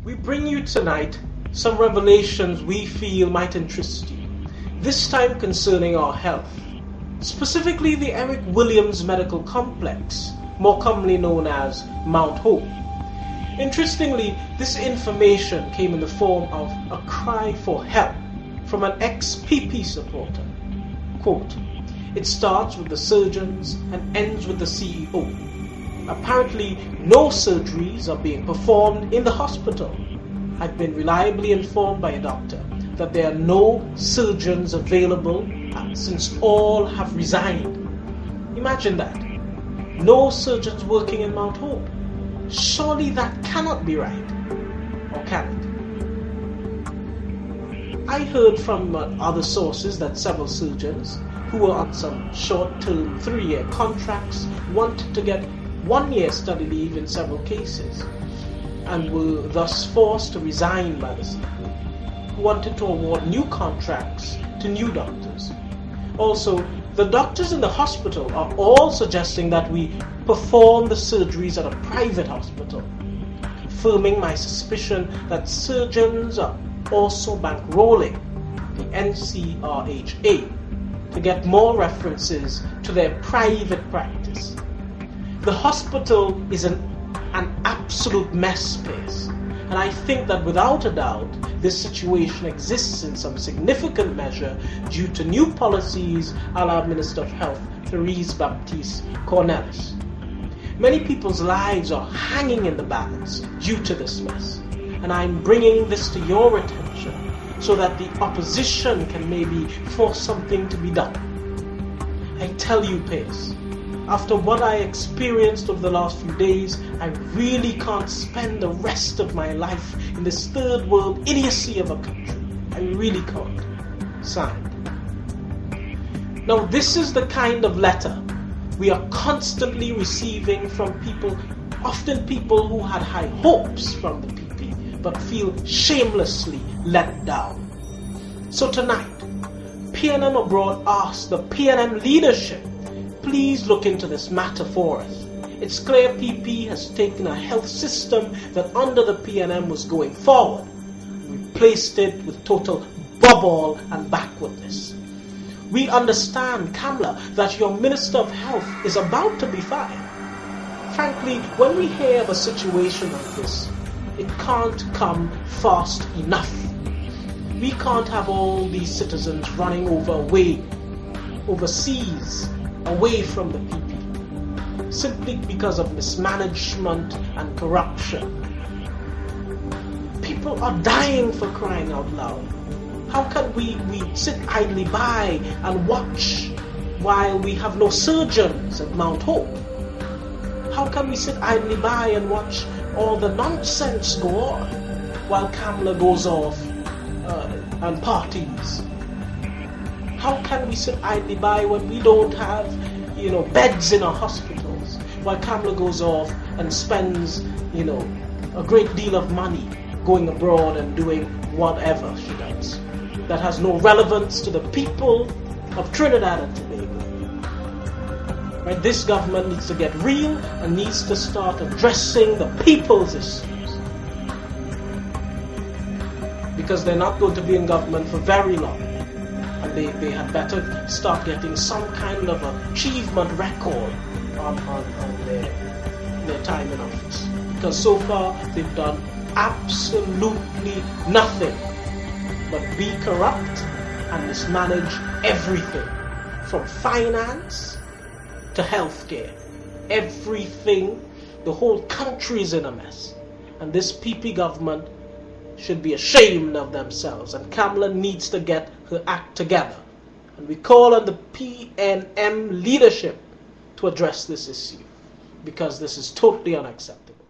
We bring you tonight some revelations we feel might interest you, this time concerning our health, specifically the Eric Williams Medical Complex, more commonly known as Mount Hope. Interestingly, this information came in the form of a cry for help from an ex-PP supporter. Quote, "It starts with the surgeons and ends with the CEO. Apparently, no surgeries are being performed in the hospital. I've been reliably informed by a doctor that there are no surgeons available since all have resigned." Imagine that. No surgeons working in Mount Hope. Surely that cannot be right. Or can it? I heard from other sources that several surgeons who were on some short-term 3-year contracts wanted to get 1-year study leave in several cases and were thus forced to resign by the CEO, who wanted to award new contracts to new doctors. Also, the doctors in the hospital are all suggesting that we perform the surgeries at a private hospital, confirming my suspicion that surgeons are also bankrolling the NCRHA to get more references to their private practice. The hospital is an absolute mess space, and I think that without a doubt, this situation exists in some significant measure due to new policies a la Minister of Health Therese Baptiste Cornelis. Many people's lives are hanging in the balance due to this mess, and I'm bringing this to your attention so that the opposition can maybe force something to be done. I tell you, Pace, after what I experienced over the last few days, I really can't spend the rest of my life in this third world idiocy of a country. I really can't. Signed. Now, this is the kind of letter we are constantly receiving from people, often people who had high hopes from the PP, but feel shamelessly let down. So tonight, PNM Abroad asks the PNM leadership, please look into this matter for us. It's clear PP has taken a health system that under the PNM was going forward, replaced it with total bubble and backwardness. We understand, Kamla, that your Minister of Health is about to be fired. Frankly, when we hear of a situation like this, it can't come fast enough. We can't have all these citizens running overseas, away from the PP, simply because of mismanagement and corruption. People are dying, for crying out loud. How can we sit idly by and watch while we have no surgeons at Mount Hope? How can we sit idly by and watch all the nonsense go on while Kamla goes off and parties? How can we sit idly by when we don't have, beds in our hospitals, while Kamla goes off and spends, a great deal of money going abroad and doing whatever she does that has no relevance to the people of Trinidad and Tobago? Right? This government needs to get real and needs to start addressing the people's issues, because they're not going to be in government for very long. And they had better start getting some kind of achievement record on their time in office. Because so far they've done absolutely nothing but be corrupt and mismanage everything, from finance to healthcare. Everything, the whole country is in a mess. And this PP government should be ashamed of themselves, and Kamla needs to get her act together. And we call on the PNM leadership to address this issue, because this is totally unacceptable.